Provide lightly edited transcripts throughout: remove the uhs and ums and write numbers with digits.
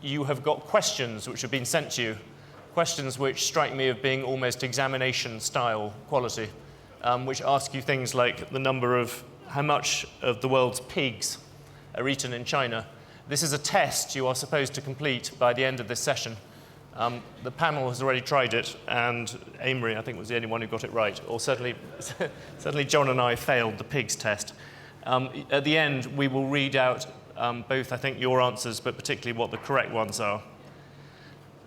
you have got questions which have been sent to you, questions which strike me of being almost examination-style quality, which ask you things like the number of how much of the world's pigs are eaten in China. This is a test you are supposed to complete by the end of this session. The panel has already tried it, and Amory, I think, was the only one who got it right, or certainly John and I failed the pigs test. At the end, we will read out both, I think, your answers, but particularly what the correct ones are.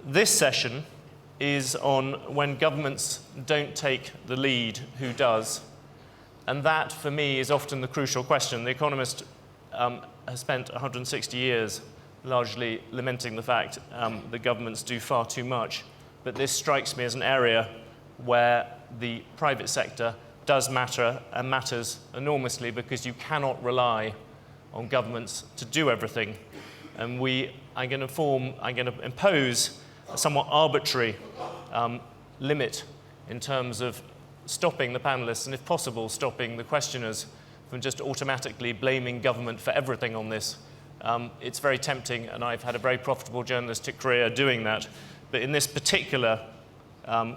This session is on when governments don't take the lead, who does? And that, for me, is often the crucial question. The Economist has spent 160 years largely lamenting the fact that governments do far too much. But this strikes me as an area where the private sector does matter and matters enormously, because you cannot rely on governments to do everything. And I'm going to impose a somewhat arbitrary limit in terms of stopping the panelists, and if possible, stopping the questioners from just automatically blaming government for everything on this. It's very tempting, and I've had a very profitable journalistic career doing that. But in this particular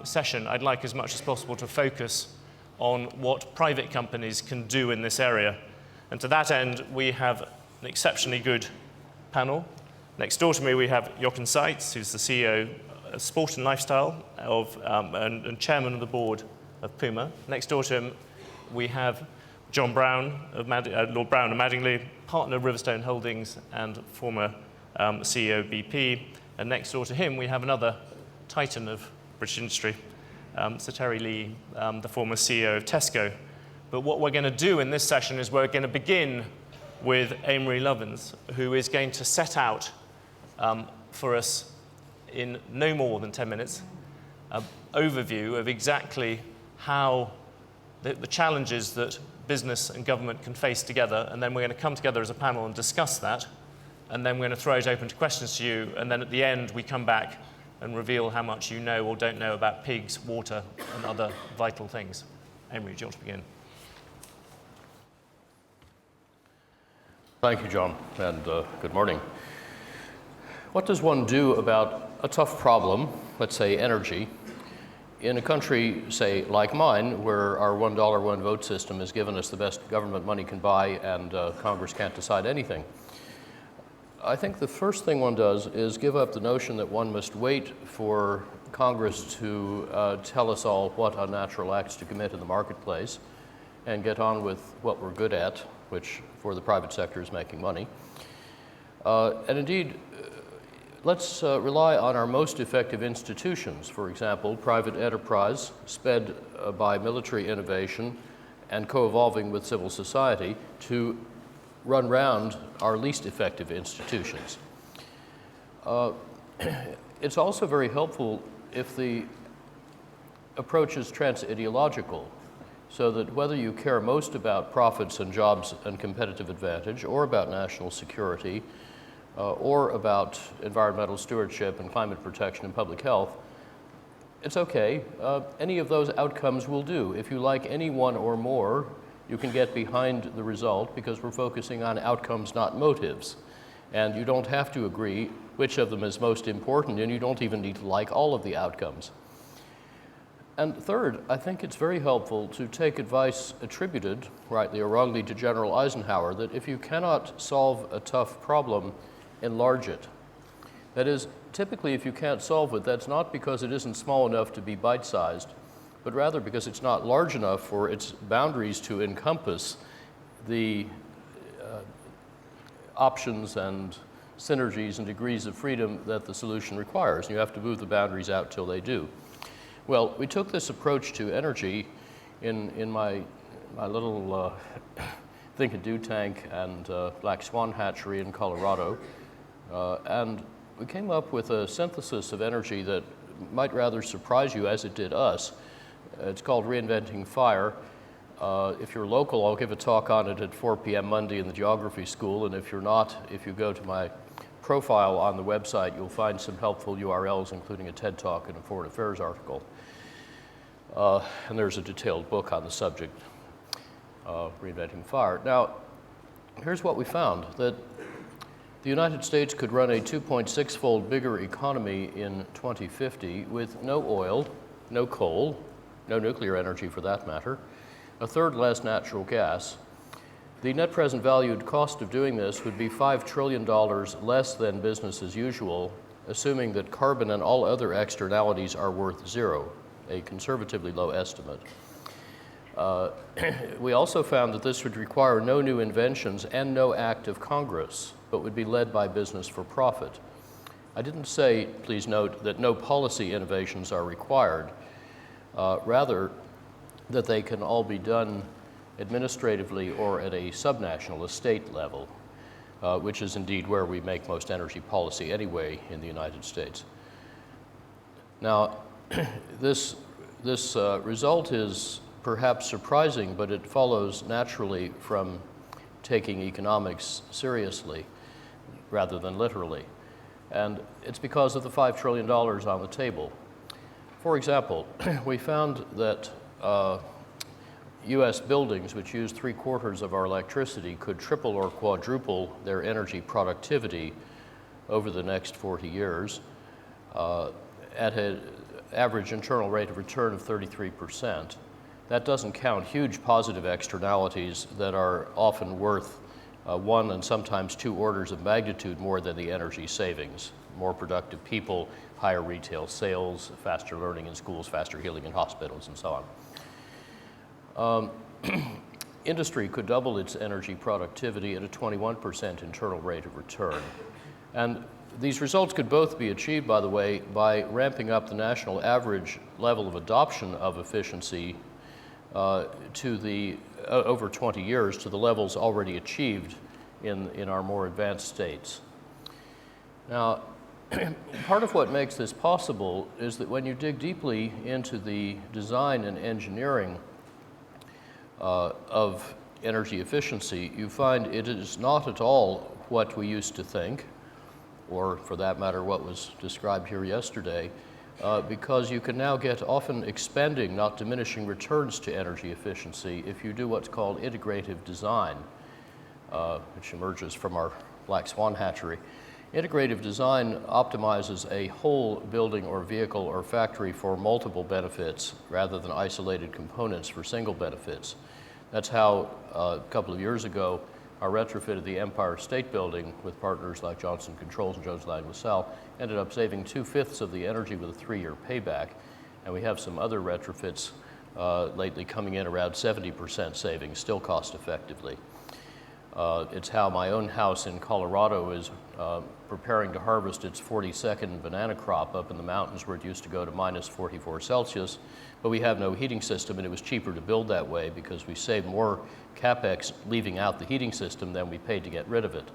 session, I'd like as much as possible to focus on what private companies can do in this area. And to that end, we have an exceptionally good panel. Next door to me, we have Jochen Zeitz, who's the CEO of Sport and Lifestyle and chairman of the board of Puma. Next door to him, we have John Browne, Lord Browne of Madingley, partner of Riverstone Holdings and former CEO of BP. And next door to him, we have another titan of British industry, Sir Terry Lee, the former CEO of Tesco. But what we're going to do in this session is we're going to begin with Amory Lovins, who is going to set out for us in no more than 10 minutes an overview of exactly how the challenges that business and government can face together, and then we're going to come together as a panel and discuss that, and then we're going to throw it open to questions to you, and then at the end we come back and reveal how much you know or don't know about pigs, water, and other vital things. Amory, do you want to begin? Thank you, John, and good morning. What does one do about a tough problem, let's say energy, in a country, say, like mine, where our $1 one vote system has given us the best government money can buy, and Congress can't decide anything? I think the first thing one does is give up the notion that one must wait for Congress to tell us all what unnatural acts to commit in the marketplace and get on with what we're good at, which for the private sector is making money. And indeed, let's rely on our most effective institutions, for example, private enterprise, sped by military innovation and co-evolving with civil society, to run round our least effective institutions. It's also very helpful if the approach is trans-ideological, so that whether you care most about profits and jobs and competitive advantage, or about national security, or about environmental stewardship and climate protection and public health, it's okay. Any of those outcomes will do. If you like any one or more, you can get behind the result, because we're focusing on outcomes, not motives. And you don't have to agree which of them is most important, and you don't even need to like all of the outcomes. And third, I think it's very helpful to take advice attributed, rightly or wrongly, to General Eisenhower, that if you cannot solve a tough problem, enlarge it. That is, typically if you can't solve it, that's not because it isn't small enough to be bite-sized, but rather because it's not large enough for its boundaries to encompass the options and synergies and degrees of freedom that the solution requires. And you have to move the boundaries out till they do. Well, we took this approach to energy in my little think-and-do tank and black swan hatchery in Colorado. And we came up with a synthesis of energy that might rather surprise you, as it did us. It's called Reinventing Fire. If you're local, I'll give a talk on it at 4 p.m. Monday in the geography school, and if you're not, if you go to my profile on the website, you'll find some helpful URLs, including a TED Talk and a Foreign Affairs article. And there's a detailed book on the subject, Reinventing Fire. Now, here's what we found, that The United States could run a 2.6-fold bigger economy in 2050 with no oil, no coal, no nuclear energy for that matter, a third less natural gas. The net present valued cost of doing this would be $5 trillion less than business as usual, assuming that carbon and all other externalities are worth zero, a conservatively low estimate. We also found that this would require no new inventions and no act of Congress, but would be led by business for profit. I didn't say, please note, that no policy innovations are required, rather that they can all be done administratively or at a subnational, a state level, which is indeed where we make most energy policy anyway in the United States. Now, this result is perhaps surprising, but it follows naturally from taking economics seriously rather than literally. And it's because of the $5 trillion on the table. For example, we found that US buildings, which use 3/4 of our electricity, could triple or quadruple their energy productivity over the next 40 years at an average internal rate of return of 33%. That doesn't count huge positive externalities that are often worth 1 and sometimes 2 orders of magnitude more than the energy savings. More productive people, higher retail sales, faster learning in schools, faster healing in hospitals, and so on. Industry could double its energy productivity at a 21% internal rate of return. And these results could both be achieved, by the way, by ramping up the national average level of adoption of efficiency to the over 20 years to the levels already achieved in our more advanced states. Now, part of what makes this possible is that when you dig deeply into the design and engineering of energy efficiency, you find it is not at all what we used to think, or for that matter, what was described here yesterday, because you can now get often expanding, not diminishing returns to energy efficiency if you do what's called integrative design, which emerges from our black swan hatchery. Integrative design optimizes a whole building or vehicle or factory for multiple benefits rather than isolated components for single benefits. That's how a couple of years ago our retrofit of the Empire State Building with partners like Johnson Controls and Jones Lang LaSalle ended up saving 2/5 of the energy with a 3-year payback. And we have some other retrofits lately coming in around 70% savings, still cost effectively. It's how my own house in Colorado is preparing to harvest its 42nd banana crop up in the mountains where it used to go to minus 44 Celsius. But we have no heating system, and it was cheaper to build that way because we saved more capex leaving out the heating system than we paid to get rid of it.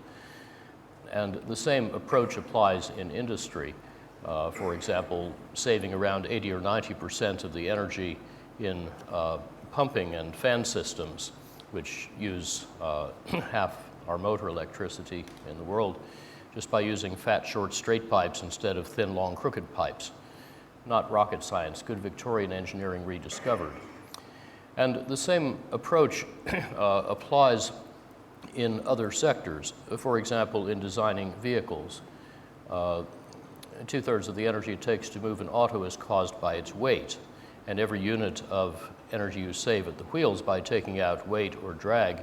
And the same approach applies in industry. For example, saving around 80 or 90% of the energy in pumping and fan systems, which use half our motor electricity in the world, just by using fat, short, straight pipes instead of thin, long, crooked pipes. Not rocket science, good Victorian engineering rediscovered. And the same approach applies in other sectors. For example, in designing vehicles. 2/3 of the energy it takes to move an auto is caused by its weight, and every unit of energy you save at the wheels by taking out weight or drag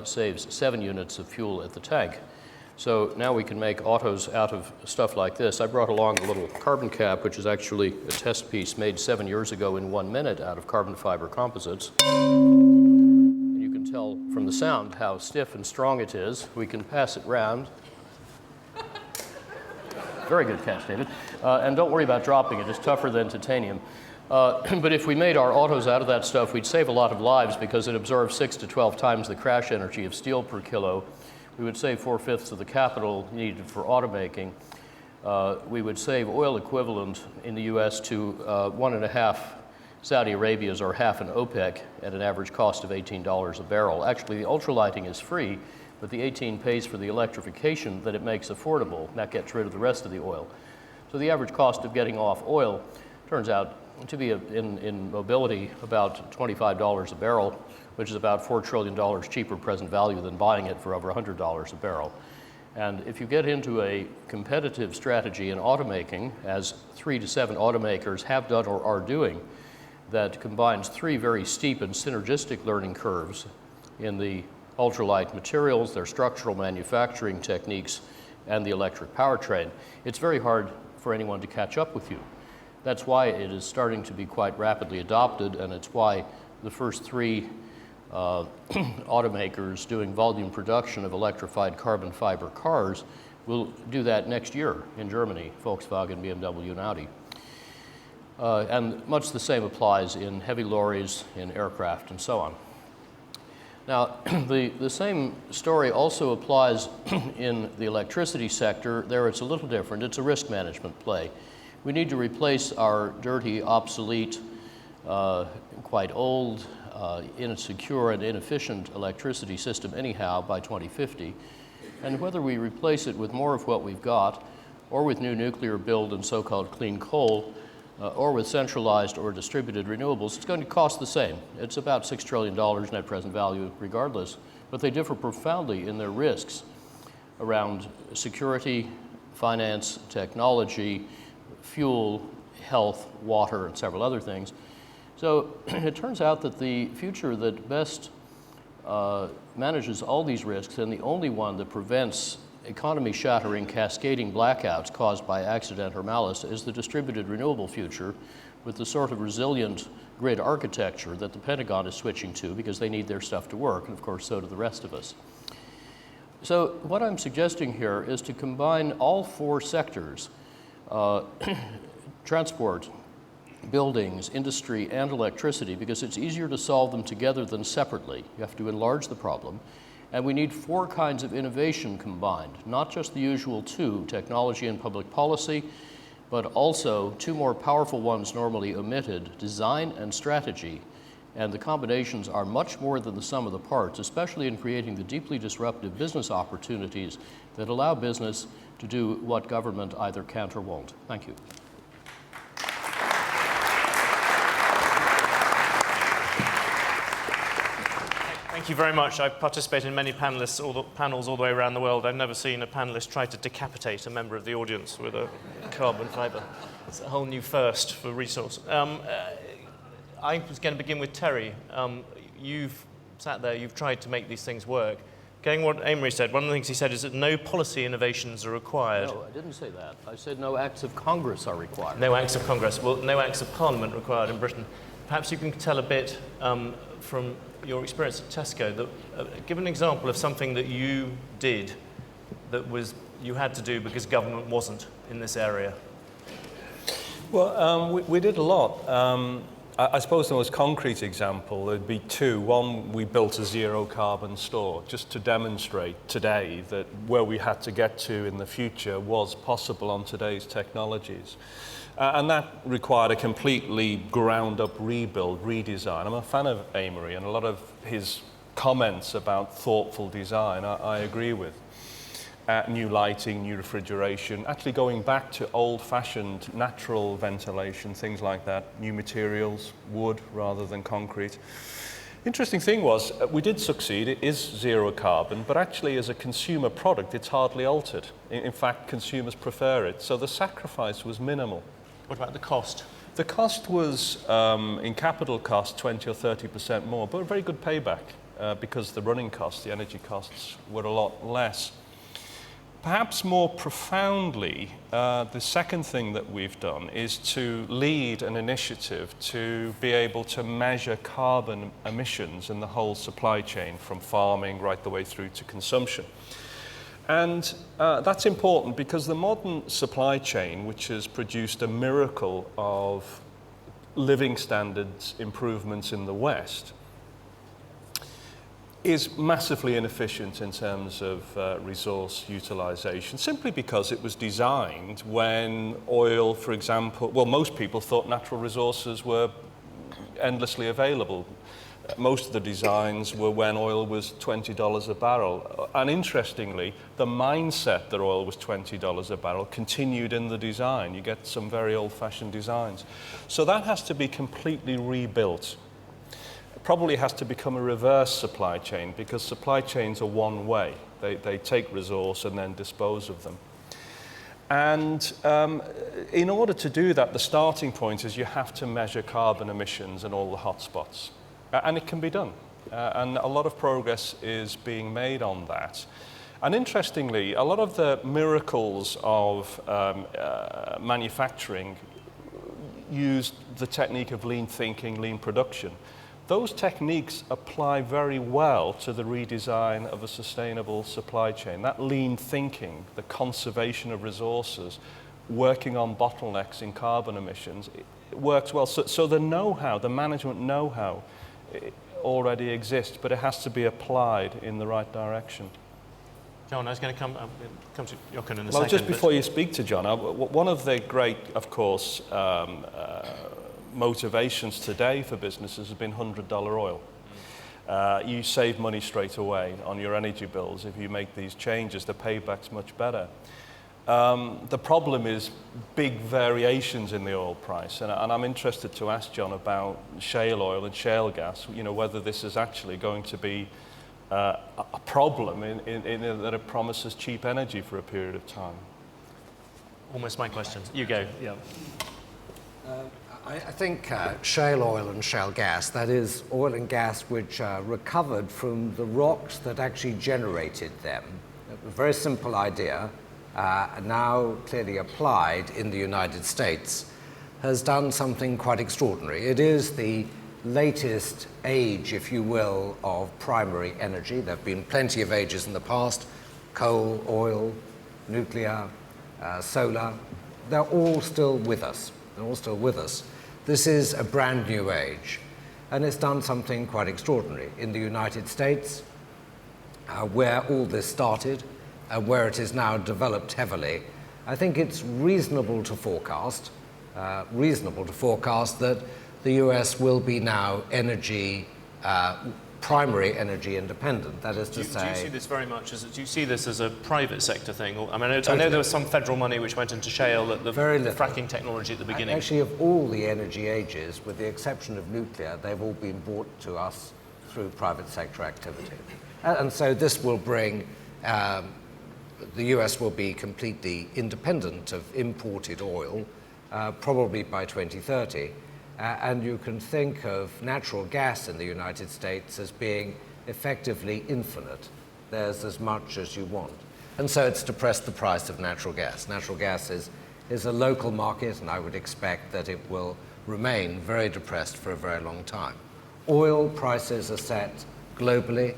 saves 7 units of fuel at the tank. So now we can make autos out of stuff like this. I brought along a little carbon cap, which is actually a test piece made 7 years ago in 1 minute out of carbon fiber composites. And you can tell from the sound how stiff and strong it is. We can pass it round. Very good catch, David. And don't worry about dropping it. It's tougher than titanium. But if we made our autos out of that stuff, we'd save a lot of lives because it absorbs 6 to 12 times the crash energy of steel per kilo. We would save 4/5 of the capital needed for automaking. We would save oil equivalent in the US to 1.5 Saudi Arabia's or half an OPEC at an average cost of $18 a barrel. Actually, the ultralighting is free, but the 18 pays for the electrification that it makes affordable. That gets rid of the rest of the oil. So the average cost of getting off oil turns out to be in mobility about $25 a barrel, which is about $4 trillion cheaper present value than buying it for over $100 a barrel. And if you get into a competitive strategy in automaking, as 3 to 7 automakers have done or are doing, that combines 3 very steep and synergistic learning curves in the ultralight materials, their structural manufacturing techniques, and the electric powertrain, it's very hard for anyone to catch up with you. That's why it is starting to be quite rapidly adopted, and it's why the first 3 automakers doing volume production of electrified carbon fiber cars will do that next year in Germany, Volkswagen, BMW, and Audi. And much the same applies in heavy lorries, in aircraft, and so on. Now, the same story also applies in the electricity sector. There it's a little different. It's a risk management play. We need to replace our dirty, obsolete, quite old, insecure and inefficient electricity system anyhow by 2050. And whether we replace it with more of what we've got, or with new nuclear build and so-called clean coal, or with centralized or distributed renewables, it's going to cost the same. It's about $6 trillion net present value regardless, but they differ profoundly in their risks around security, finance, technology, fuel, health, water, and several other things. So it turns out that the future that best manages all these risks, and the only one that prevents economy-shattering, cascading blackouts caused by accident or malice, is the distributed renewable future with the sort of resilient grid architecture that the Pentagon is switching to because they need their stuff to work, and of course so do the rest of us. So what I'm suggesting here is to combine all 4 sectors, transport, buildings, industry, and electricity, because it's easier to solve them together than separately. You have to enlarge the problem. And we need 4 kinds of innovation combined, not just the usual 2, technology and public policy, but also 2 more powerful ones normally omitted, design and strategy. And the combinations are much more than the sum of the parts, especially in creating the deeply disruptive business opportunities that allow business to do what government either can't or won't. Thank you. Thank you very much. I've participated in many panels all the way around the world. I've never seen a panelist try to decapitate a member of the audience with a carbon fiber. It's a whole new first for resource. I was going to begin with Terry. You've sat there, you've tried to make these things work. Going what Amory said, one of the things he said is that no policy innovations are required. No, I didn't say that. I said no acts of Congress are required. No acts of Congress. Well, no acts of Parliament required in Britain. Perhaps you can tell a bit from your experience at Tesco, give an example of something that you did that you had to do because government wasn't in this area. Well, we did a lot. I suppose the most concrete example, there'd be 2. One, we built a zero carbon store just to demonstrate today that where we had to get to in the future was possible on today's technologies. And that required a completely ground-up rebuild, redesign. I'm a fan of Amory, and a lot of his comments about thoughtful design I agree with. New lighting, new refrigeration, actually going back to old-fashioned natural ventilation, things like that, new materials, wood rather than concrete. Interesting thing was, we did succeed. It is zero carbon, but actually as a consumer product, it's hardly altered. In fact, consumers prefer it, so the sacrifice was minimal. What about the cost? The cost was, in capital cost, 20 or 30% more, but a very good payback because the running costs, the energy costs, were a lot less. Perhaps more profoundly, the second thing that we've done is to lead an initiative to be able to measure carbon emissions in the whole supply chain, from farming right the way through to consumption. And that's important because the modern supply chain, which has produced a miracle of living standards improvements in the West, is massively inefficient in terms of resource utilization, simply because it was designed when oil, for example, well, most people thought natural resources were endlessly available. Most of the designs were when oil was $20 a barrel. And interestingly, the mindset that oil was $20 a barrel continued in the design. You get some very old-fashioned designs. So that has to be completely rebuilt. probably has to become a reverse supply chain, because supply chains are one way. They take resource and then dispose of them. And in order to do that, the starting point is you have to measure carbon emissions and all the hotspots. And it can be done. And a lot of progress is being made on that. And interestingly, a lot of the miracles of manufacturing used the technique of lean thinking, lean production. Those techniques apply very well to the redesign of a sustainable supply chain. That lean thinking, the conservation of resources, working on bottlenecks in carbon emissions, it works well. So the know-how, the management know-how already exists, but it has to be applied in the right direction. John, I was going to come to Jochen in a second. Well, just before you speak to John, one of the great, of course, motivations today for businesses has been $100 oil. You save money straight away on your energy bills. If you make these changes, the payback's much better. The problem is big variations in the oil price, and I'm interested to ask John about shale oil and shale gas, whether this is actually going to be a problem in that it promises cheap energy for a period of time. Almost my questions. You go. Yeah. I think shale oil and shale gas, that is oil and gas which are recovered from the rocks that actually generated them. A very simple idea, now clearly applied in the United States, has done something quite extraordinary. It is the latest age, if you will, of primary energy. There have been plenty of ages in the past: coal, oil, nuclear, solar. They're all still with us. They're all still with us. This is a brand new age, and it's done something quite extraordinary. In the United States, where all this started, and where it is now developed heavily, I think it's reasonable to forecast that the US will be now primary energy independent. That is to say... Do you see this very much as, do you see this as a private sector thing? Or, I mean, I Totally. know there was some federal money which went into shale, the fracking technology at the beginning. Actually, of all the energy ages, with the exception of nuclear, they've all been brought to us through private sector activity. And so this will bring, the US will be completely independent of imported oil, probably by 2030. And you can think of natural gas in the United States as being effectively infinite. There's as much as you want. And so it's depressed the price of natural gas. Natural gas is a local market, and I would expect that it will remain very depressed for a very long time. Oil prices are set globally.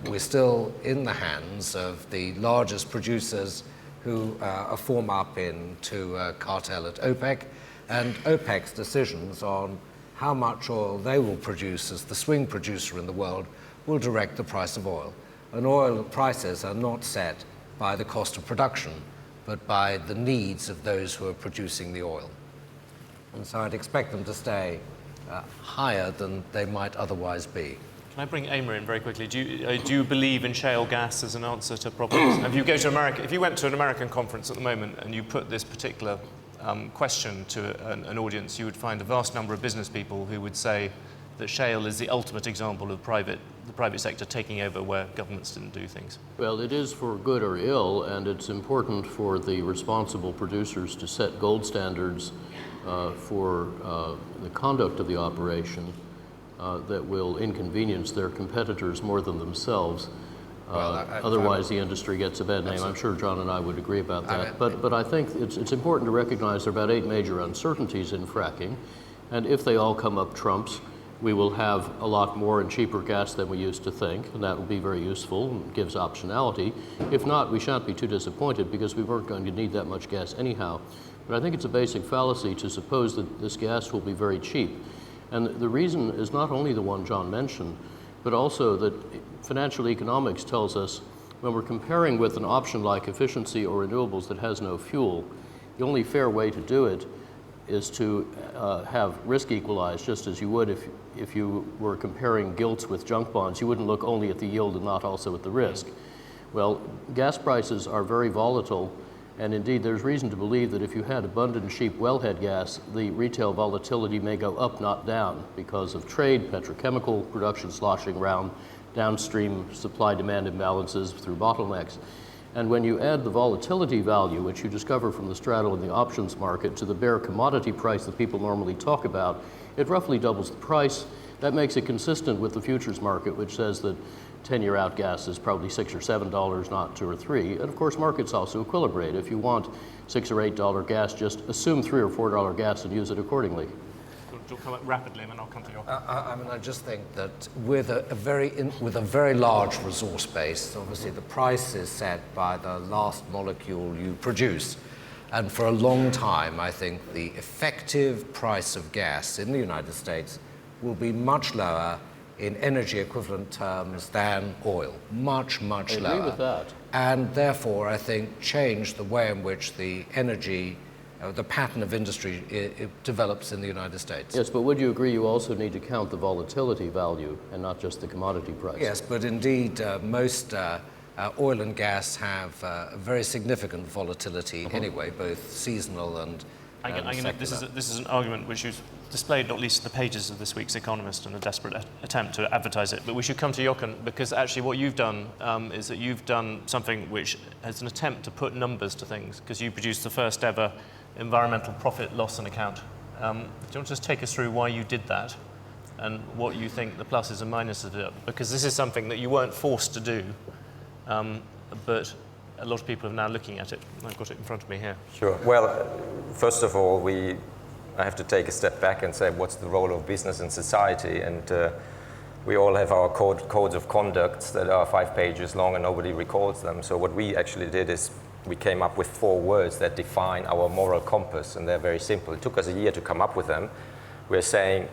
We're still in the hands of the largest producers who form up into a cartel at OPEC. And OPEC's decisions on how much oil they will produce as the swing producer in the world will direct the price of oil. And oil prices are not set by the cost of production, but by the needs of those who are producing the oil. And so I'd expect them to stay higher than they might otherwise be. Can I bring Amory in very quickly? Do you believe in shale gas as an answer to problems? If you go to America, if you went to an American conference at the moment and you put this particular question to an audience, you would find a vast number of business people who would say that shale is the ultimate example of the private sector taking over where governments didn't do things. Well, it is for good or ill, and it's important for the responsible producers to set gold standards for the conduct of the operation that will inconvenience their competitors more than themselves. Otherwise, the industry gets a bad name. I'm sure John and I would agree about that. But I think it's important to recognize there are about 8 major uncertainties in fracking, and if they all come up trumps, we will have a lot more and cheaper gas than we used to think, and that will be very useful and gives optionality. If not, we shan't be too disappointed because we weren't going to need that much gas anyhow. But I think it's a basic fallacy to suppose that this gas will be very cheap. And the reason is not only the one John mentioned, but also that financial economics tells us when we're comparing with an option like efficiency or renewables that has no fuel, the only fair way to do it is to have risk equalized, just as you would if you were comparing gilts with junk bonds. You wouldn't look only at the yield and not also at the risk. Well, gas prices are very volatile, And indeed, there's reason to believe that if you had abundant cheap wellhead gas, the retail volatility may go up, not down, because of trade, petrochemical production sloshing around, downstream supply-demand imbalances through bottlenecks. And when you add the volatility value, which you discover from the straddle in the options market, to the bare commodity price that people normally talk about, it roughly doubles the price. That makes it consistent with the futures market, which says that 10-year out gas is probably $6 or $7, not $2 or $3. And of course, markets also equilibrate. If you want $6 or $8 gas, just assume $3 or $4 gas and use it accordingly. You'll come up rapidly, and then I'll come to your. I mean, I just think that with a very large resource base, obviously the price is set by the last molecule you produce. And for a long time, I think the effective price of gas in the United States will be much lower in energy equivalent terms than oil. Much, much lower. I agree with that. And therefore, I think, change the way in which the energy, the pattern of industry it develops in the United States. Yes, but would you agree you also need to count the volatility value and not just the commodity price? Yes, but indeed, most oil and gas have a very significant volatility anyway, both seasonal and This is an argument which is displayed not least in the pages of this week's Economist in a desperate attempt to advertise it. But we should come to Jochen, because actually what you've done is that you've done something which is an attempt to put numbers to things, because you produced the first ever environmental profit loss and account. Do you want to just take us through why you did that and what you think the pluses and minuses of it? Because this is something that you weren't forced to do, but a lot of people are now looking at it. I've got it in front of me here. Sure. Well, first of all, I have to take a step back and say, what's the role of business in society? And we all have our codes of conduct that are 5 pages long and nobody records them. So what we actually did is we came up with 4 words that define our moral compass, and they're very simple. It took us a year to come up with them. We're saying,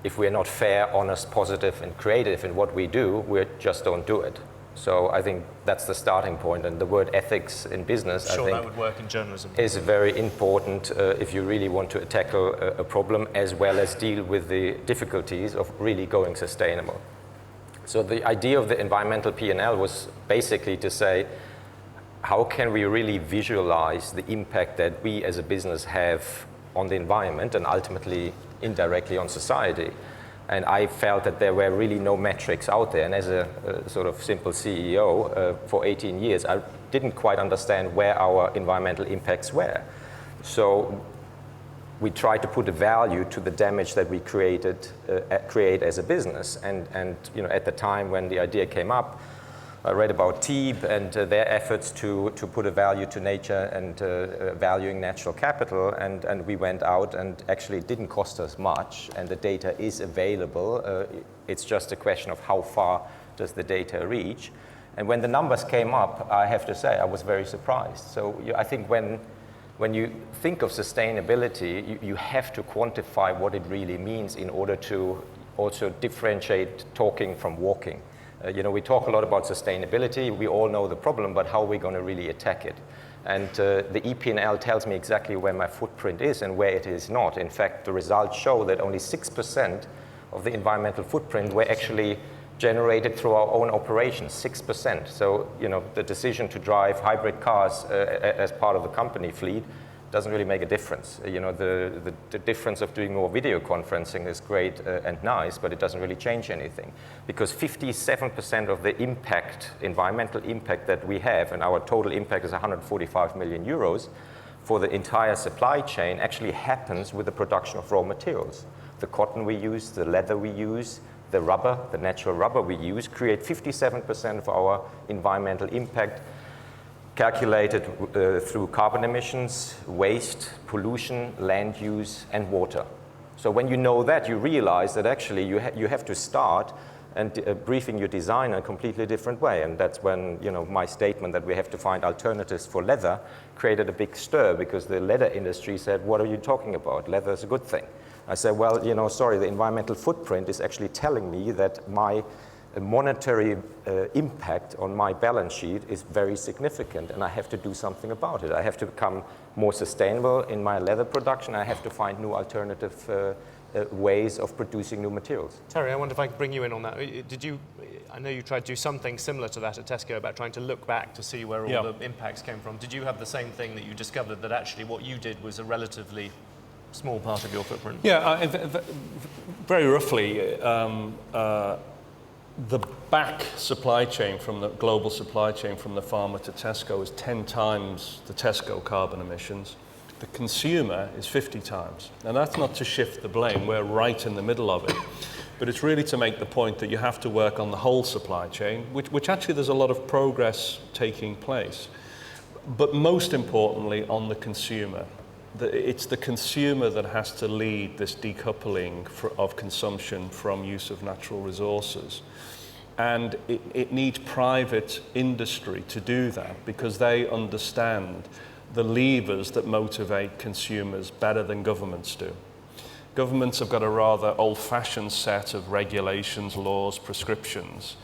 if we're not fair, honest, positive, and creative in what we do, we just don't do it. So I think that's the starting point, and the word ethics in business, I think, that would work in journalism. Is very important if you really want to tackle a problem as well as deal with the difficulties of really going sustainable. So the idea of the environmental P&L was basically to say, how can we really visualize the impact that we as a business have on the environment and ultimately indirectly on society? And I felt that there were really no metrics out there. And as a sort of simple CEO for 18 years, I didn't quite understand where our environmental impacts were. So we tried to put a value to the damage that we create as a business. And at the time when the idea came up, I read about TEEB and their efforts to put a value to nature and valuing natural capital, and we went out, and actually it didn't cost us much, and the data is available. It's just a question of how far does the data reach. And when the numbers came up, I have to say I was very surprised. So I think when you think of sustainability, you have to quantify what it really means in order to also differentiate talking from walking. We talk a lot about sustainability. We all know the problem, but how are we going to really attack it? And the EP&L tells me exactly where my footprint is and where it is not. In fact, the results show that only 6% of the environmental footprint were actually generated through our own operations, 6%. So, the decision to drive hybrid cars as part of the company fleet doesn't really make a difference. The difference of doing more video conferencing is great and nice, but it doesn't really change anything. Because 57% of the environmental impact that we have, and our total impact is 145 million euros, for the entire supply chain actually happens with the production of raw materials. The cotton we use, the leather we use, the rubber, the natural rubber we use, create 57% of our environmental impact, calculated through carbon emissions, waste, pollution, land use, and water. So when you know that, you realize that actually you have to start and briefing your design in a completely different way. And that's when my statement that we have to find alternatives for leather created a big stir, because the leather industry said, what are you talking about? Leather is a good thing. I said, well, sorry, the environmental footprint is actually telling me that my monetary impact on my balance sheet is very significant, and I have to do something about it. I have to become more sustainable in my leather production. I have to find new alternative ways of producing new materials. Terry, I wonder if I could bring you in on that. I know you tried to do something similar to that at Tesco about trying to look back to see where all the impacts came from. Did you have the same thing, that you discovered that actually what you did was a relatively small part of your footprint? Yeah, very roughly, the back supply chain from the global supply chain from the farmer to Tesco is 10 times the Tesco carbon emissions. The consumer is 50 times. And that's not to shift the blame, we're right in the middle of it. But it's really to make the point that you have to work on the whole supply chain, which actually there's a lot of progress taking place. But most importantly, on the consumer. It's the consumer that has to lead this decoupling of consumption from use of natural resources. And it needs private industry to do that, because they understand the levers that motivate consumers better than governments do. Governments have got a rather old-fashioned set of regulations, laws, prescriptions.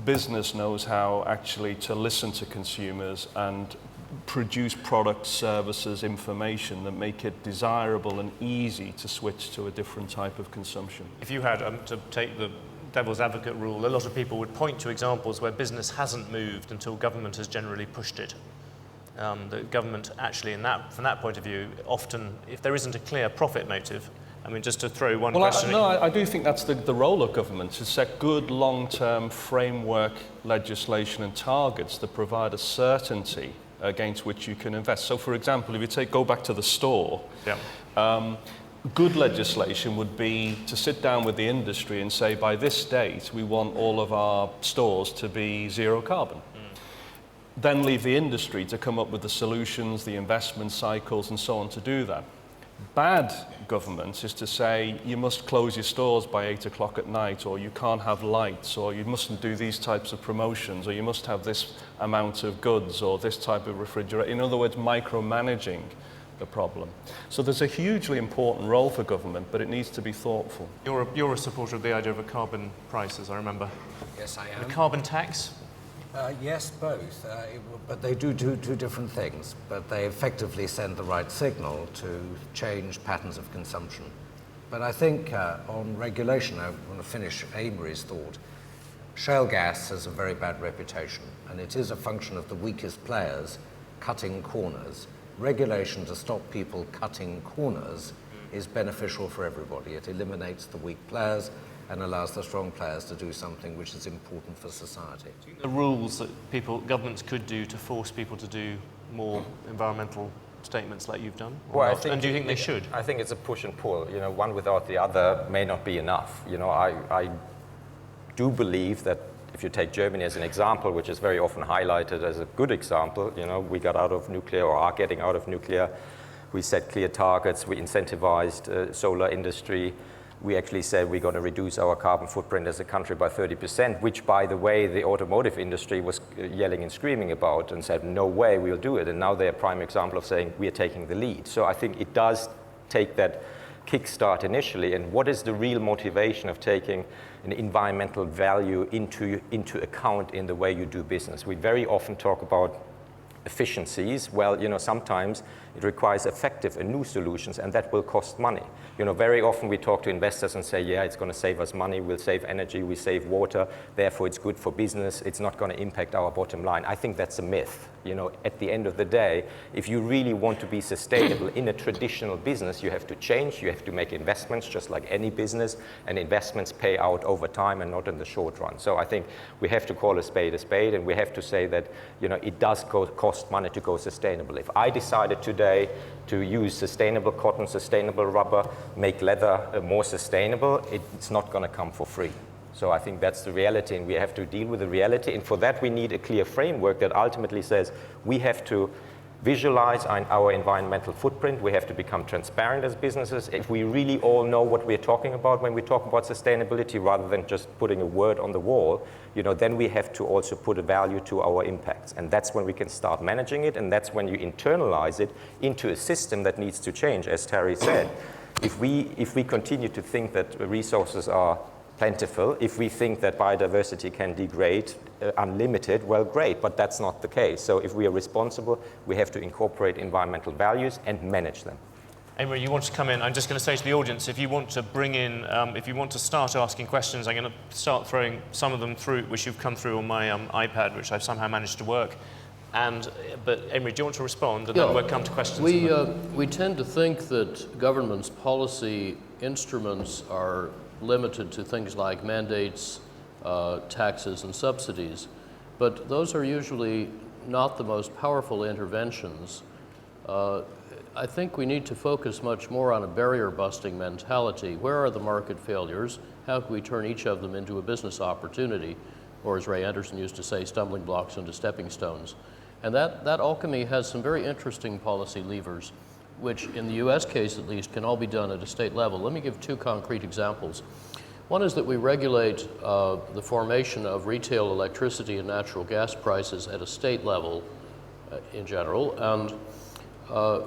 Business knows how actually to listen to consumers and produce products, services, information that make it desirable and easy to switch to a different type of consumption. If you had to take the devil's advocate rule, a lot of people would point to examples where business hasn't moved until government has generally pushed it. The government actually, from that point of view, often, if there isn't a clear profit motive, I mean, just to throw one question. I do think that's the role of government, to set good long-term framework legislation and targets that provide a certainty against which you can invest. So, for example, if you go back to the store, good legislation would be to sit down with the industry and say, by this date, we want all of our stores to be zero carbon. Then leave the industry to come up with the solutions, the investment cycles, and so on to do that. Bad government is to say you must close your stores by 8 o'clock at night, or you can't have lights, or you mustn't do these types of promotions, or you must have this amount of goods, or this type of refrigerator. In other words, micromanaging the problem. So there's a hugely important role for government, but it needs to be thoughtful. You're a supporter of the idea of a carbon price, as I remember. Yes, I am. A carbon tax? Yes, both. But they do two different things. But they effectively send the right signal to change patterns of consumption. But I think on regulation, I want to finish Amory's thought. Shale gas has a very bad reputation, and it is a function of the weakest players cutting corners. Regulation to stop people cutting corners is beneficial for everybody. It eliminates the weak players and allows the strong players to do something which is important for society. The rules that governments could do to force people to do more environmental statements like you've done? And do you think they should? I think it's a push and pull. You know, one without the other may not be enough. You know, I do believe that if you take Germany as an example, which is very often highlighted as a good example, you know, we got out of nuclear, or are getting out of nuclear. We set clear targets. We incentivized solar industry. We actually said we're going to reduce our carbon footprint as a country by 30%, which, by the way, the automotive industry was yelling and screaming about and said, no way, we'll do it. And now they're a prime example of saying we are taking the lead. So I think it does take that kickstart initially. And what is the real motivation of taking an environmental value into account in the way you do business? We very often talk about efficiencies. Well, you know, sometimes it requires effective and new solutions, and that will cost money. You know, very often we talk to investors and say, yeah, it's going to save us money, we'll save energy, we save water, therefore it's good for business, it's not going to impact our bottom line. I think that's a myth. You know, at the end of the day, if you really want to be sustainable in a traditional business, you have to change, you have to make investments just like any business, and investments pay out over time and not in the short run. So I think we have to call a spade, and we have to say that, you know, it does cost money to go sustainable. If I decided today to use sustainable cotton, sustainable rubber, make leather more sustainable, it's not going to come for free. So I think that's the reality, and we have to deal with the reality. And for that, we need a clear framework that ultimately says we have to visualize our environmental footprint. We have to become transparent as businesses. If we really all know what we're talking about when we talk about sustainability, rather than just putting a word on the wall, you know, then we have to also put a value to our impacts. And that's when we can start managing it, and that's when you internalize it into a system that needs to change, as Terry said. If we continue to think that resources are plentiful, if we think that biodiversity can degrade unlimited, well, great, but that's not the case. So if we are responsible, we have to incorporate environmental values and manage them. Amory, you want to come in? I'm just going to say to the audience, if you want to bring in, if you want to start asking questions, I'm going to start throwing some of them through, which you've come through on my iPad, which I've somehow managed to work. But Amory, do you want to respond? And then we'll come to questions. We tend to think that government's policy instruments are limited to things like mandates, taxes, and subsidies. But those are usually not the most powerful interventions. I think we need to focus much more on a barrier-busting mentality. Where are the market failures? How can we turn each of them into a business opportunity? Or as Ray Anderson used to say, stumbling blocks into stepping stones. And that alchemy has some very interesting policy levers, which in the US case at least can all be done at a state level. Let me give two concrete examples. One is that we regulate the formation of retail electricity and natural gas prices at a state level in general. And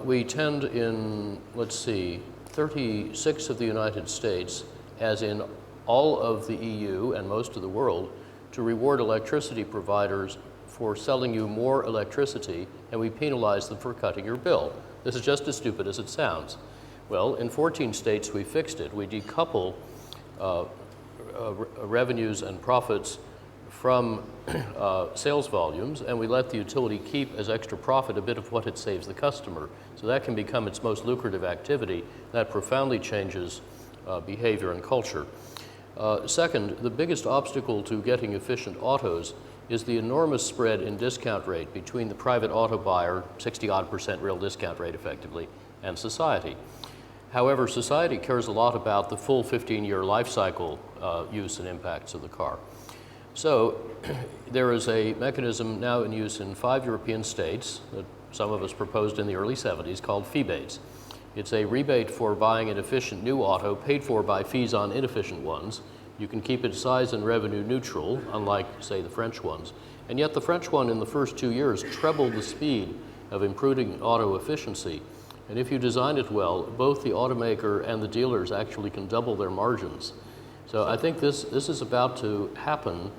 we tend in, 36 of the United States, as in all of the EU and most of the world, to reward electricity providers for selling you more electricity, and we penalize them for cutting your bill. This is just as stupid as it sounds. Well, in 14 states we fixed it. We decouple revenues and profits from sales volumes, and we let the utility keep as extra profit a bit of what it saves the customer. So that can become its most lucrative activity. That profoundly changes behavior and culture. Second, the biggest obstacle to getting efficient autos is the enormous spread in discount rate between the private auto buyer, 60-odd% real discount rate effectively, and society. However, society cares a lot about the full 15-year life cycle use and impacts of the car. So there is a mechanism now in use in 5 European states that some of us proposed in the early 70s called fee-bates. It's a rebate for buying an efficient new auto paid for by fees on inefficient ones. You can keep it size and revenue neutral, unlike, say, the French ones. And yet the French one in the first 2 years trebled the speed of improving auto efficiency. And if you design it well, both the automaker and the dealers actually can double their margins. So I think this is about to happen,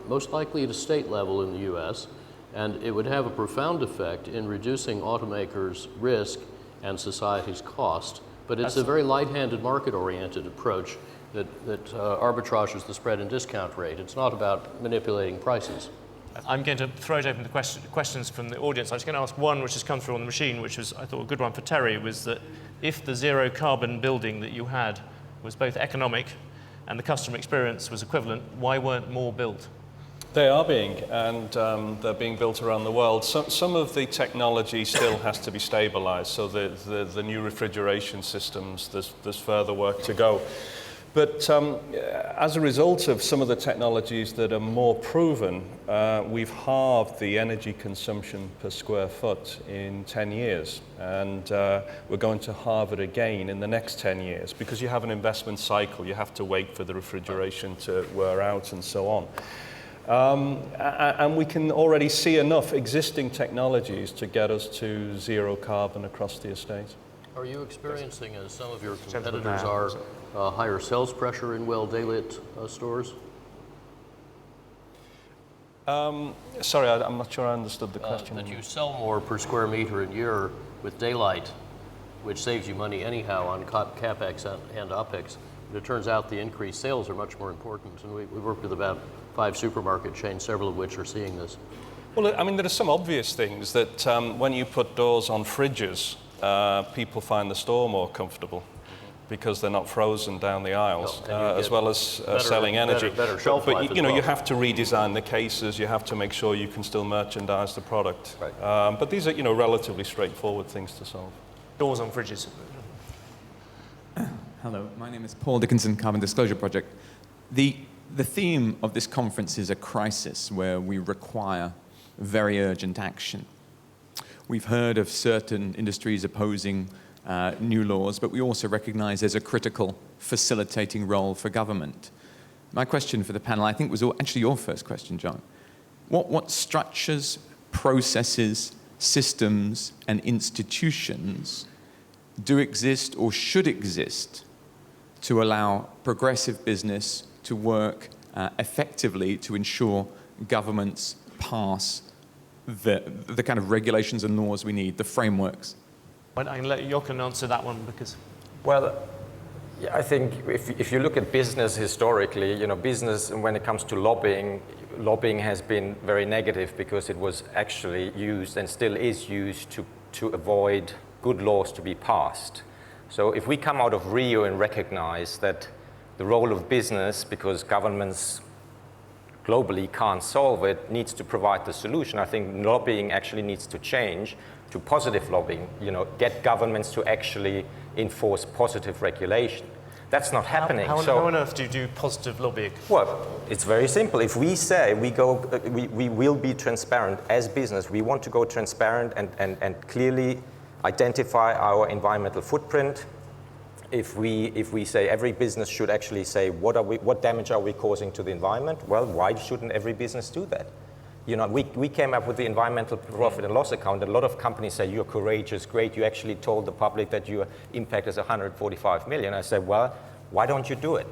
most likely at a state level in the US, and it would have a profound effect in reducing automakers' risk and society's cost. But it's a very light-handed, market-oriented approach that arbitrages the spread and discount rate. It's not about manipulating prices. I'm going to throw it open to questions from the audience. I was going to ask one which has come through on the machine, which was, I thought, a good one for Terry, was that if the zero carbon building that you had was both economic and the customer experience was equivalent, why weren't more built? They are being, and they're being built around the world. Some of the technology still has to be stabilized, so the new refrigeration systems, there's further work to go. But as a result of some of the technologies that are more proven, we've halved the energy consumption per square foot in 10 years. And we're going to halve it again in the next 10 years because you have an investment cycle. You have to wait for the refrigeration to wear out and so on. And we can already see enough existing technologies to get us to zero carbon across the estate. Are you experiencing, as some of your competitors are, higher sales pressure in well-daylit stores? Sorry, I'm not sure I understood the question. That you sell more per square meter a year with daylight, which saves you money anyhow on CapEx and OpEx. But it turns out the increased sales are much more important. And we work with about 5 supermarket chains, several of which are seeing this. Well, I mean, there are some obvious things that when you put doors on fridges, people find the store more comfortable because they're not frozen down the aisles, as well as selling energy. Better shelf life but you know, you have to redesign the cases. You have to make sure you can still merchandise the product. Right. But these are, you know, relatively straightforward things to solve. Doors on fridges. Hello, my name is Paul Dickinson, Carbon Disclosure Project. The theme of this conference is a crisis where we require very urgent action. We've heard of certain industries opposing new laws, but we also recognize there's a critical facilitating role for government. My question for the panel, I think, was actually your first question, John. What structures, processes, systems, and institutions do exist or should exist to allow progressive business to work effectively to ensure governments pass the kind of regulations and laws we need, the frameworks? I can let Jochen answer that one because... Well, yeah, I think if you look at business historically, you know, business, when it comes to lobbying has been very negative because it was actually used and still is used to avoid good laws to be passed. So if we come out of Rio and recognize that the role of business, because governments globally can't solve it, needs to provide the solution, I think lobbying actually needs to change to positive lobbying, you know, get governments to actually enforce positive regulation. That's not happening. How on earth do you do positive lobbying? Well, it's very simple. If we say we will be transparent as business, we want to go transparent and clearly identify our environmental footprint. If we say every business should actually say what damage are we causing to the environment, well, why shouldn't every business do that? You know, we came up with the environmental profit and loss account. A lot of companies say, you're courageous, great. You actually told the public that your impact is 145 million. I said, well, why don't you do it?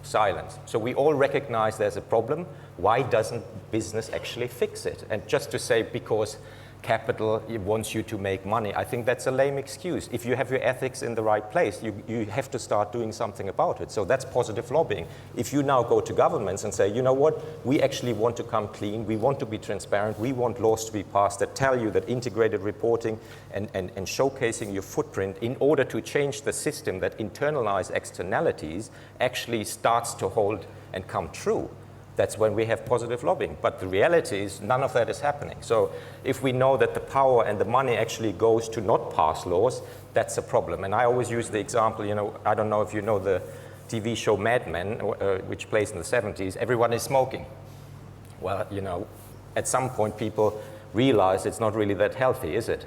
Silence. So we all recognize there's a problem. Why doesn't business actually fix it? And just to say because capital wants you to make money, I think that's a lame excuse. If you have your ethics in the right place, you have to start doing something about it. So that's positive lobbying. If you now go to governments and say, you know what, we actually want to come clean, we want to be transparent, we want laws to be passed that tell you that integrated reporting and showcasing your footprint in order to change the system that internalize externalities actually starts to hold and come true. That's when we have positive lobbying. But the reality is none of that is happening. So if we know that the power and the money actually goes to not pass laws, that's a problem. And I always use the example, you know, I don't know if you know the TV show Mad Men, which plays in the 70s, everyone is smoking. Well, you know, at some point people realize it's not really that healthy, is it?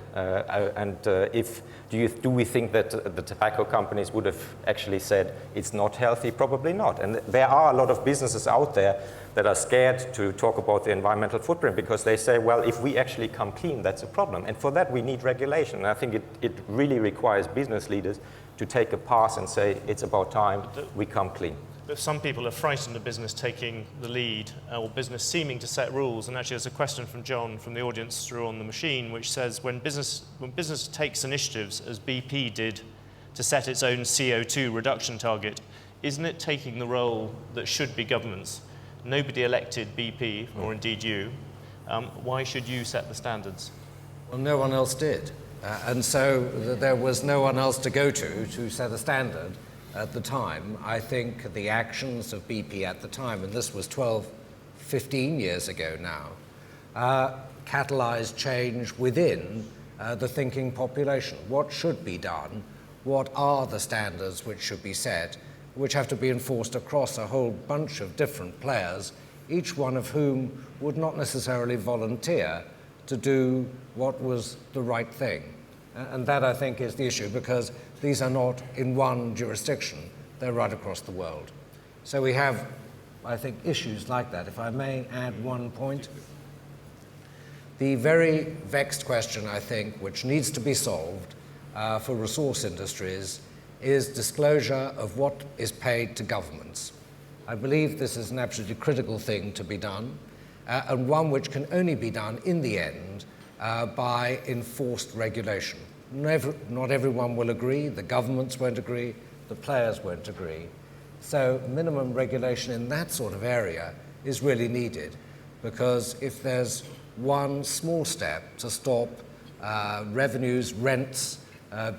Do we think that the tobacco companies would have actually said it's not healthy? Probably not. And there are a lot of businesses out there that are scared to talk about the environmental footprint because they say, well, if we actually come clean, that's a problem. And for that, we need regulation. And I think it really requires business leaders to take a pass and say, it's about time we come clean. But some people are frightened of business taking the lead or business seeming to set rules. And actually, there's a question from John from the audience through on the machine, which says, when business takes initiatives, as BP did, to set its own CO2 reduction target, isn't it taking the role that should be governments? Nobody elected BP, or indeed you. Why should you set the standards? Well, no one else did. And so there was no one else to go to set a standard. At the time, I think the actions of BP at the time, and this was 12, 15 years ago now, catalyzed change within the thinking population. What should be done? What are the standards which should be set, which have to be enforced across a whole bunch of different players, each one of whom would not necessarily volunteer to do what was the right thing. And that, I think, is the issue, because these are not in one jurisdiction, they're right across the world. So we have, I think, issues like that. If I may add one point. The very vexed question, I think, which needs to be solved for resource industries is disclosure of what is paid to governments. I believe this is an absolutely critical thing to be done, and one which can only be done in the end by enforced regulation. Not everyone will agree, the governments won't agree, the players won't agree. So minimum regulation in that sort of area is really needed, because if there's one small step to stop revenues, rents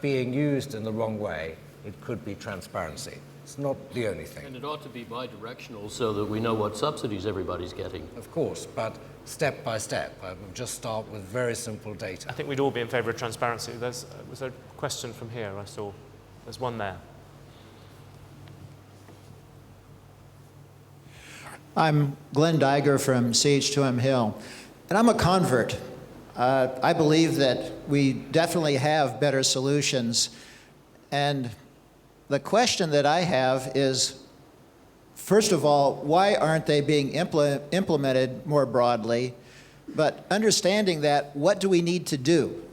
being used in the wrong way, it could be transparency. It's not the only thing. And it ought to be bidirectional so that we know what subsidies everybody's getting. Of course, but step by step. I would just start with very simple data. I think we'd all be in favour of transparency. Was a question from here I saw. There's one there. I'm Glenn Diger from CH2M Hill, and I'm a convert. I believe that we definitely have better solutions, and the question that I have is, first of all, why aren't they being implemented more broadly? But understanding that, what do we need to do?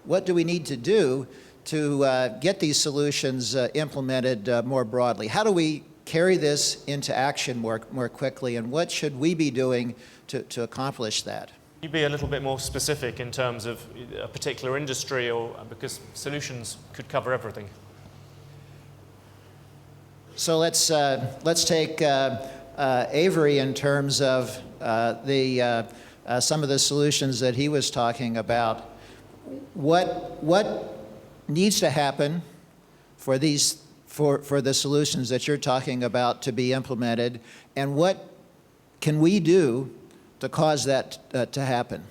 What do we need to do to get these solutions implemented more broadly? How do we carry this into action more quickly, and what should we be doing to accomplish that? you be a little bit more specific in terms of a particular industry, or because solutions could cover everything? So let's take Avery in terms of some of the solutions that he was talking about. What needs to happen for the solutions that you're talking about to be implemented, and what can we do to cause that to happen?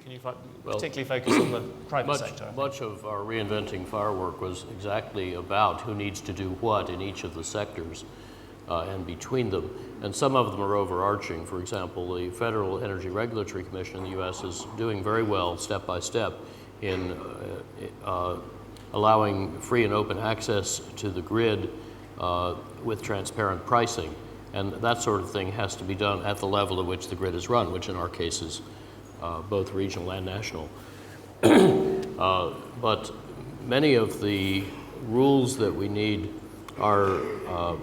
Can you particularly focus on the private sector? Much of our Reinventing Fire work was exactly about who needs to do what in each of the sectors and between them. And some of them are overarching. For example, the Federal Energy Regulatory Commission in the U.S. is doing very well, step by step, in allowing free and open access to the grid with transparent pricing. And that sort of thing has to be done at the level at which the grid is run, which in our case is both regional and national. But many of the rules that we need are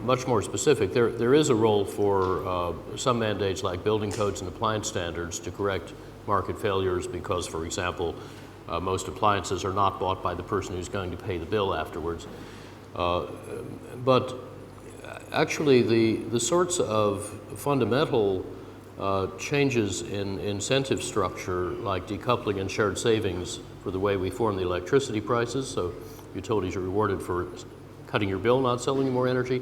much more specific. There is a role for some mandates like building codes and appliance standards to correct market failures because, for example, most appliances are not bought by the person who's going to pay the bill afterwards. But actually, the sorts of fundamental changes in incentive structure, like decoupling and shared savings for the way we form the electricity prices, so utilities are rewarded for cutting your bill, not selling you more energy,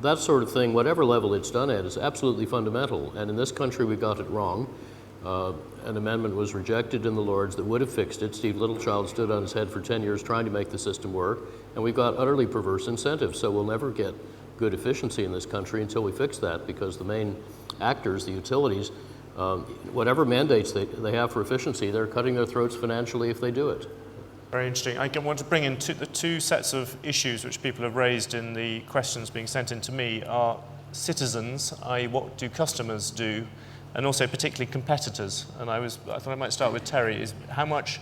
that sort of thing, whatever level it's done at, is absolutely fundamental. And in this country, we got it wrong. An amendment was rejected in the Lords that would have fixed it. Steve Littlechild stood on his head for 10 years trying to make the system work, and we've got utterly perverse incentives. So we'll never get good efficiency in this country until we fix that, because the main actors, the utilities, whatever mandates they have for efficiency, they're cutting their throats financially if they do it. Very interesting. I want to bring in the two sets of issues which people have raised in the questions being sent in to me are citizens, i.e. what do customers do, and also particularly competitors. And I thought I might start with Terry, is how much,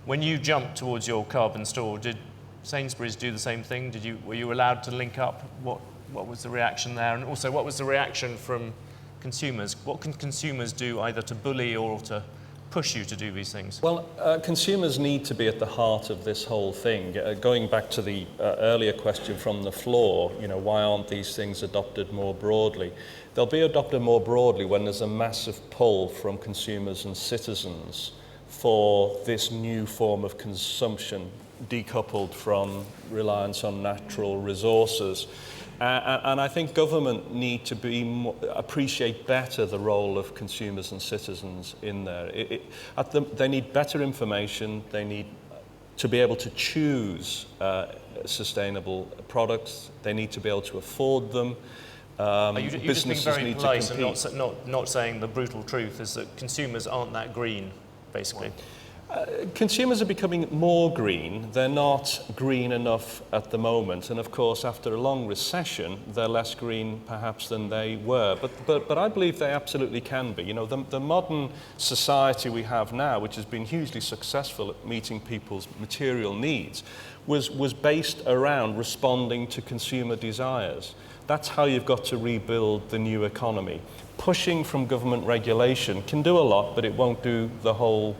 when you jumped towards your carbon store, did Sainsbury's do the same thing? Were you allowed to link up? What was the reaction there? And also, what was the reaction from consumers? What can consumers do either to bully or to push you to do these things? Well, consumers need to be at the heart of this whole thing. Going back to the earlier question from the floor, why aren't these things adopted more broadly? They'll be adopted more broadly when there's a massive pull from consumers and citizens for this new form of consumption, decoupled from reliance on natural resources. And I think government need to appreciate better the role of consumers and citizens in there. They need better information. They need to be able to choose businesses products. They need to be able to afford them. You're just being very polite and not saying the brutal truth is that consumers aren't that green, basically. Consumers are becoming more green. They're not green enough at the moment. And of course, after a long recession, they're less green perhaps than they were. But I believe they absolutely can be. The modern society we have now, which has been hugely successful at meeting people's material needs, was based around responding to consumer desires. That's how you've got to rebuild the new economy. Pushing from government regulation can do a lot, but it won't do the whole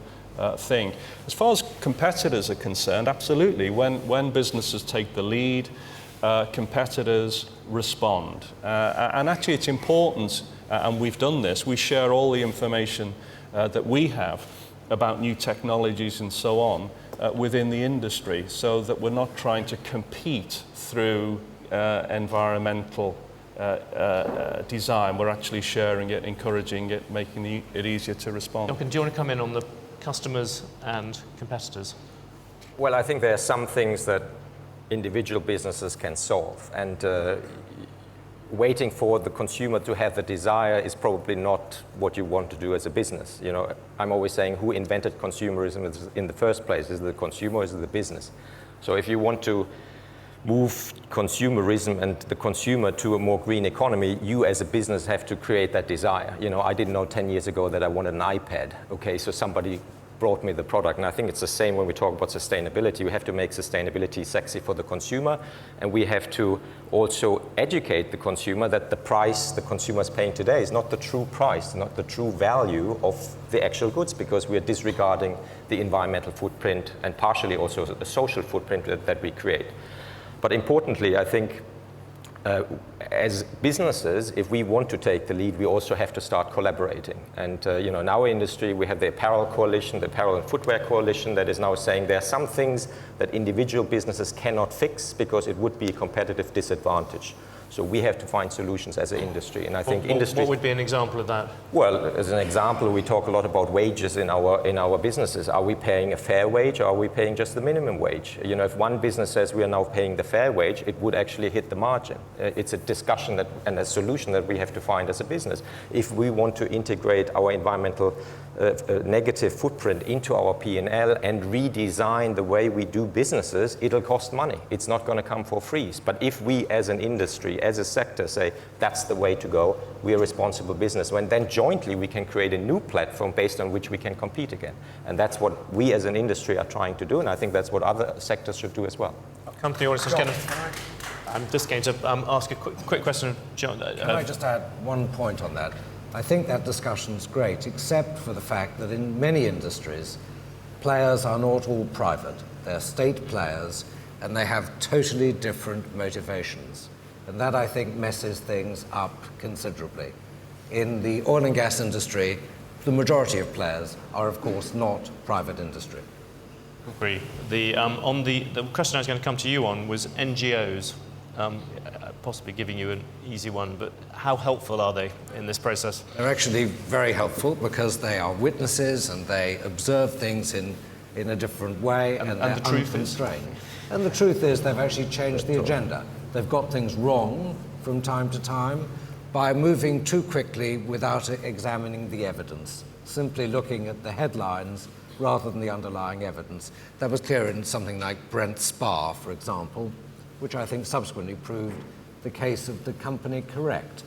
thing. As far as competitors are concerned, absolutely. When businesses take the lead, competitors respond. And actually it's important, and we've done this, we share all the information that we have about new technologies and so on within the industry, so that we're not trying to compete through environmental design. We're actually sharing it, encouraging it, making it easier to respond. Jochen, do you want to come in on the customers and competitors? Well, I think there are some things that individual businesses can solve, and waiting for the consumer to have the desire is probably not what you want to do as a business. I'm always saying, who invented consumerism in the first place? Is it the consumer or is it the business? So if you want to move consumerism and the consumer to a more green economy, you as a business have to create that desire. I didn't know 10 years ago that I wanted an iPad. Okay, so somebody brought me the product. And I think it's the same when we talk about sustainability. We have to make sustainability sexy for the consumer, and we have to also educate the consumer that the price the consumer is paying today is not the true price, not the true value of the actual goods, because we are disregarding the environmental footprint and partially also the social footprint that we create. But importantly, I think as businesses, if we want to take the lead, we also have to start collaborating. And you know, in our industry, we have the apparel coalition, the apparel and footwear coalition, that is now saying there are some things that individual businesses cannot fix because it would be a competitive disadvantage. So we have to find solutions as an industry, and I think industry. What would be an example of that? Well, as an example, we talk a lot about wages in our businesses. Are we paying a fair wage, or are we paying just the minimum wage? You know, if one business says we are now paying the fair wage, it would actually hit the margin. It's a discussion and a solution that we have to find as a business. If we want to integrate our environmental negative footprint into our P&L and redesign the way we do businesses, it'll cost money. It's not going to come for free. But if we as an industry, as a sector, say that's the way to go, we're a responsible business, when then jointly we can create a new platform based on which we can compete again. And that's what we as an industry are trying to do, and I think that's what other sectors should do as well. I'll come to the audience. I'm just going to ask a quick question of John. Can I just add one point on that? I think that discussion's great, except for the fact that in many industries, players are not all private. They're state players, and they have totally different motivations. And that, I think, messes things up considerably. In the oil and gas industry, the majority of players are, of course, not private industry. Agree. The question I was going to come to you on was NGOs. Possibly giving you an easy one, but how helpful are they in this process? They're actually very helpful because they are witnesses and they observe things in a different way, and they're unconstrained. And the truth is they've actually changed the agenda. They've got things wrong from time to time by moving too quickly without examining the evidence, simply looking at the headlines rather than the underlying evidence. That was clear in something like Brent Spar, for example, which I think subsequently proved the case of the company correct.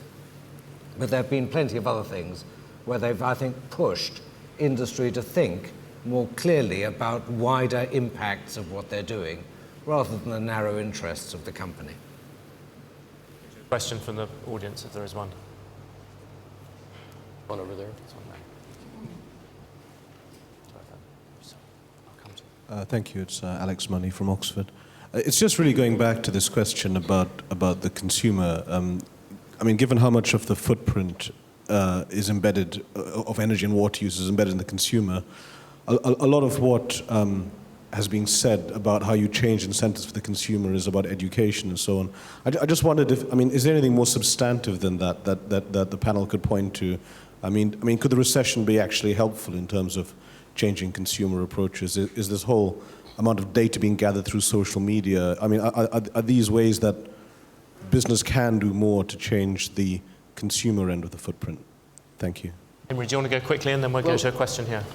But there have been plenty of other things where they've, I think, pushed industry to think more clearly about wider impacts of what they're doing, rather than the narrow interests of the company. Question from the audience, if there is one. One over there. Thank you. It's Alex Money from Oxford. It's just really going back to this question about the consumer. I mean, given how much of the footprint is embedded, of energy and water use is embedded in the consumer, a lot of what has been said about how you change incentives for the consumer is about education and so on. I just wondered if, I mean, is there anything more substantive than that the panel could point to? I mean, could the recession be actually helpful in terms of changing consumer approaches? Is this whole amount of data being gathered through social media, I mean, are these ways that business can do more to change the consumer end of the footprint? Thank you. Amory, do you want to go quickly, and then we'll go to a question here?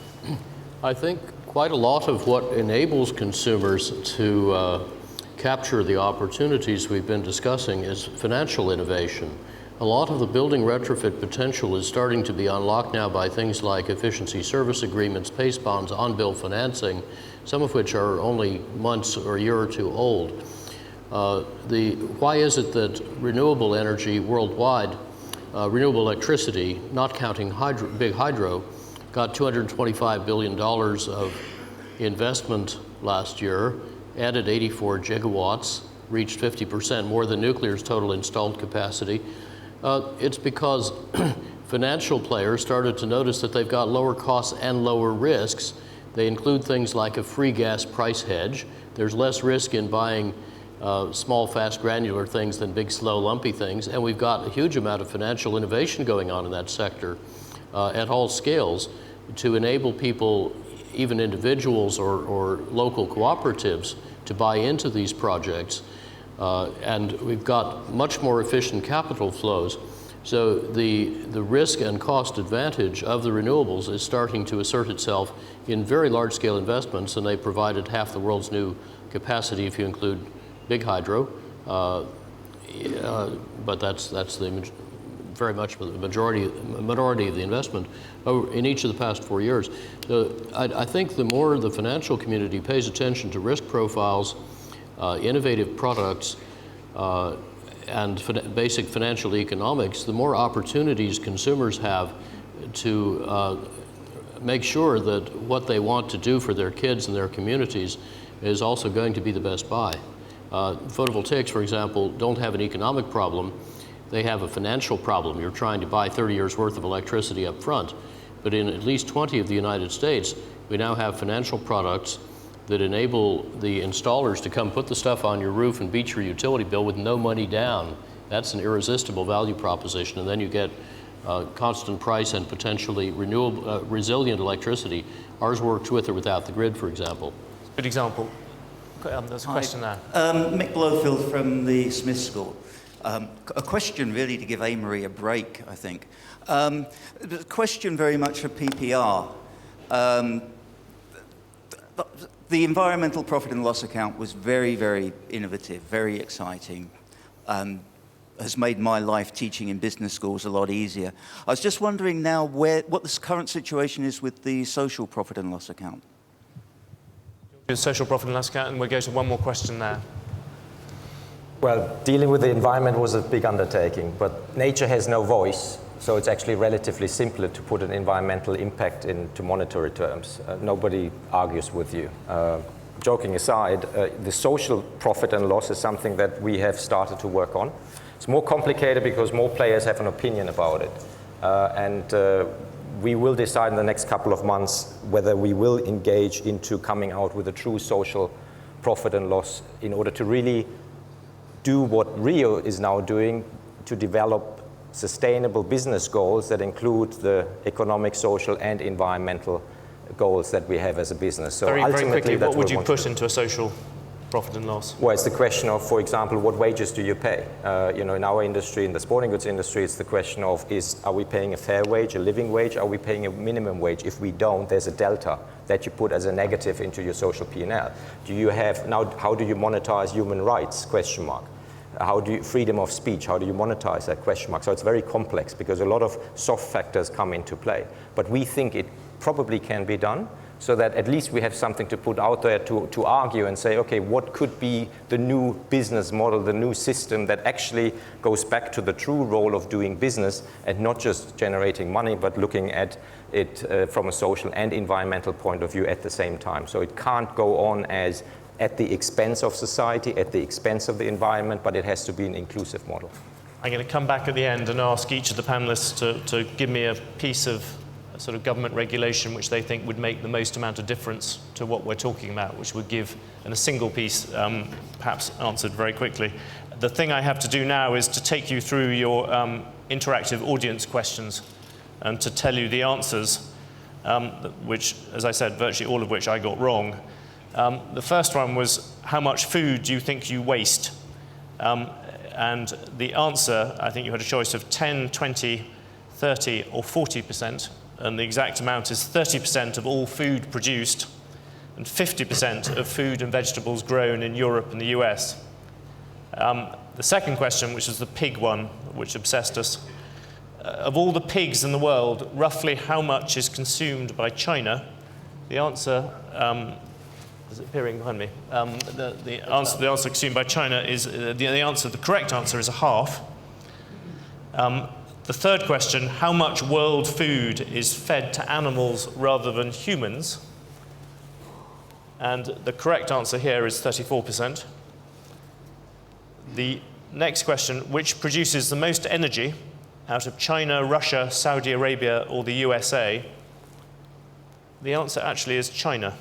I think quite a lot of what enables consumers to capture the opportunities we've been discussing is financial innovation. A lot of the building retrofit potential is starting to be unlocked now by things like efficiency service agreements, PACE bonds, on-bill financing, some of which are only months or a year or two old. Why is it that renewable energy worldwide, renewable electricity, not counting big hydro, got $225 billion of investment last year, added 84 gigawatts, reached 50% more than nuclear's total installed capacity? It's because financial players started to notice that they've got lower costs and lower risks. They include things like a free gas price hedge. There's less risk in buying small, fast, granular things than big, slow, lumpy things. And we've got a huge amount of financial innovation going on in that sector at all scales to enable people, even individuals or local cooperatives, to buy into these projects. And we've got much more efficient capital flows. So the risk and cost advantage of the renewables is starting to assert itself in very large-scale investments, and they provided half the world's new capacity if you include big hydro. But that's the very much the minority of the investment in each of the past 4 years. I think the more the financial community pays attention to risk profiles, innovative products, and basic financial economics, the more opportunities consumers have to make sure that what they want to do for their kids and their communities is also going to be the best buy. Photovoltaics, for example, don't have an economic problem. They have a financial problem. You're trying to buy 30 years worth of electricity up front. But in at least 20 of the United States, we now have financial products that enable the installers to come put the stuff on your roof and beat your utility bill with no money down. That's an irresistible value proposition. And then you get constant price and potentially renewable, resilient electricity. Ours works with or without the grid, for example. Good example. There's a question there. Micklethwait from the Smith School. A question really to give Amory a break, I think. A question very much for PPR. The environmental profit and loss account was very, very innovative, very exciting, has made my life teaching in business schools a lot easier. I was just wondering now what the current situation is with the social profit and loss account. The social profit and loss account, and we'll go to one more question there. Well, dealing with the environment was a big undertaking, but nature has no voice, so it's actually relatively simpler to put an environmental impact into monetary terms. Nobody argues with you. Joking aside, the social profit and loss is something that we have started to work on. It's more complicated because more players have an opinion about it. We will decide in the next couple of months whether we will engage into coming out with a true social profit and loss in order to really do what Rio is now doing to develop sustainable business goals that include the economic, social, and environmental goals that we have as a business. So very quickly, what would you put to into a social profit and loss? Well, it's the question of, for example, what wages do you pay? In our industry, in the sporting goods industry, it's the question of, are we paying a fair wage, a living wage? Are we paying a minimum wage? If we don't, there's a delta that you put as a negative into your social P&L. How do you monetize human rights? Question mark. Freedom of speech, how do you monetize that? Question mark. So it's very complex because a lot of soft factors come into play. But we think it probably can be done so that at least we have something to put out there to argue and say, okay, what could be the new business model, the new system that actually goes back to the true role of doing business and not just generating money, but looking at it from a social and environmental point of view at the same time. So it can't go on as at the expense of society, at the expense of the environment, but it has to be an inclusive model. I'm going to come back at the end and ask each of the panelists to give me a piece of sort of government regulation which they think would make the most amount of difference to what we're talking about, which would give, in a single piece, perhaps answered very quickly. The thing I have to do now is to take you through your interactive audience questions and to tell you the answers, which, as I said, virtually all of which I got wrong. The first one was, how much food do you think you waste? And the answer, I think you had a choice of 10, 20, 30 or 40%. And the exact amount is 30% of all food produced and 50% of food and vegetables grown in Europe and the US. The second question, which is the pig one, which obsessed us. Of all the pigs in the world, roughly how much is consumed by China? The answer, is it appearing behind me? The answer consumed by China is, the correct answer is a half. The third question, how much world food is fed to animals rather than humans? And the correct answer here is 34%. The next question, which produces the most energy out of China, Russia, Saudi Arabia, or the USA? The answer actually is China.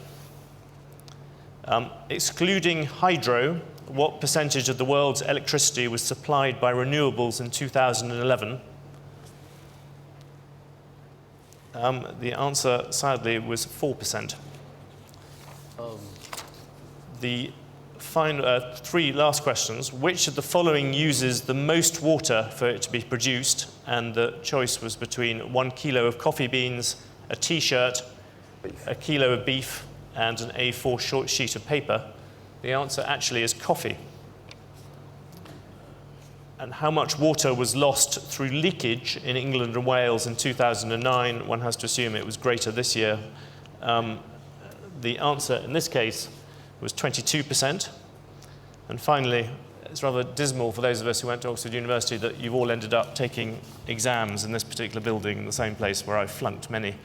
Excluding hydro, what percentage of the world's electricity was supplied by renewables in 2011? The answer, sadly, was 4%. The three last questions. Which of the following uses the most water for it to be produced? And the choice was between 1 kilo of coffee beans, a T-shirt, a kilo of beef, and an A4 short sheet of paper. The answer actually is coffee. and how much water was lost through leakage in England and Wales in 2009. One has to assume it was greater this year. The answer in this case was 22%. And finally, it's rather dismal for those of us who went to Oxford University that you've all ended up taking exams in this particular building in the same place where I flunked many.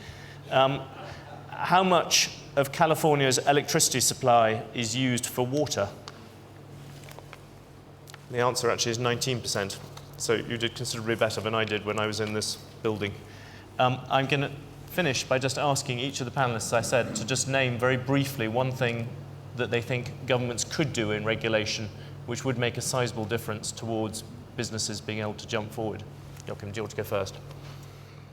How much of California's electricity supply is used for water? The answer actually is 19%. So you did considerably better than I did when I was in this building. I'm going to finish by just asking each of the panelists, I said, to just name very briefly one thing that they think governments could do in regulation which would make a sizable difference towards businesses being able to jump forward. Jochen, do you want to go first?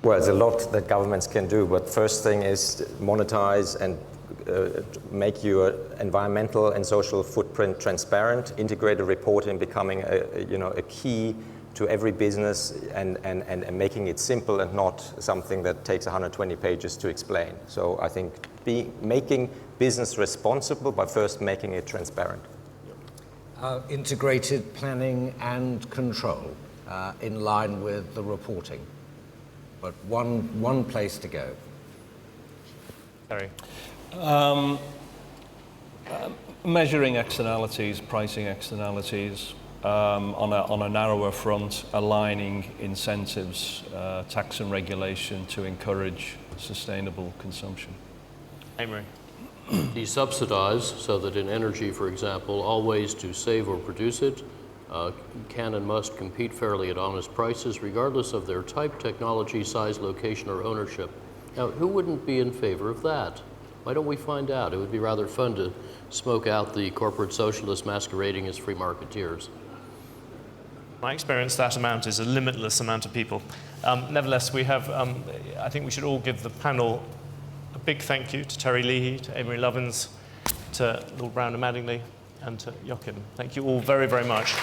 Well, there's a lot that governments can do, but first thing is monetize and make your environmental and social footprint transparent, integrated reporting becoming a key to every business, and making it simple and not something that takes 120 pages to explain. So I think making business responsible by first making it transparent. Integrated planning and control in line with the reporting, but one place to go. Sorry. Measuring externalities, pricing externalities on a narrower front, aligning incentives, tax and regulation to encourage sustainable consumption. Amory. Desubsidize so that in energy, for example, all ways to save or produce it can and must compete fairly at honest prices, regardless of their type, technology, size, location, or ownership. Now, who wouldn't be in favor of that? Why don't we find out? It would be rather fun to smoke out the corporate socialists masquerading as free marketeers. My experience, that amount is a limitless amount of people. Nevertheless, we have, I think we should all give the panel a big thank you to Terry Leahy, to Amory Lovins, to Lord Browne and Madingley, and to Jochen. Thank you all very, very much.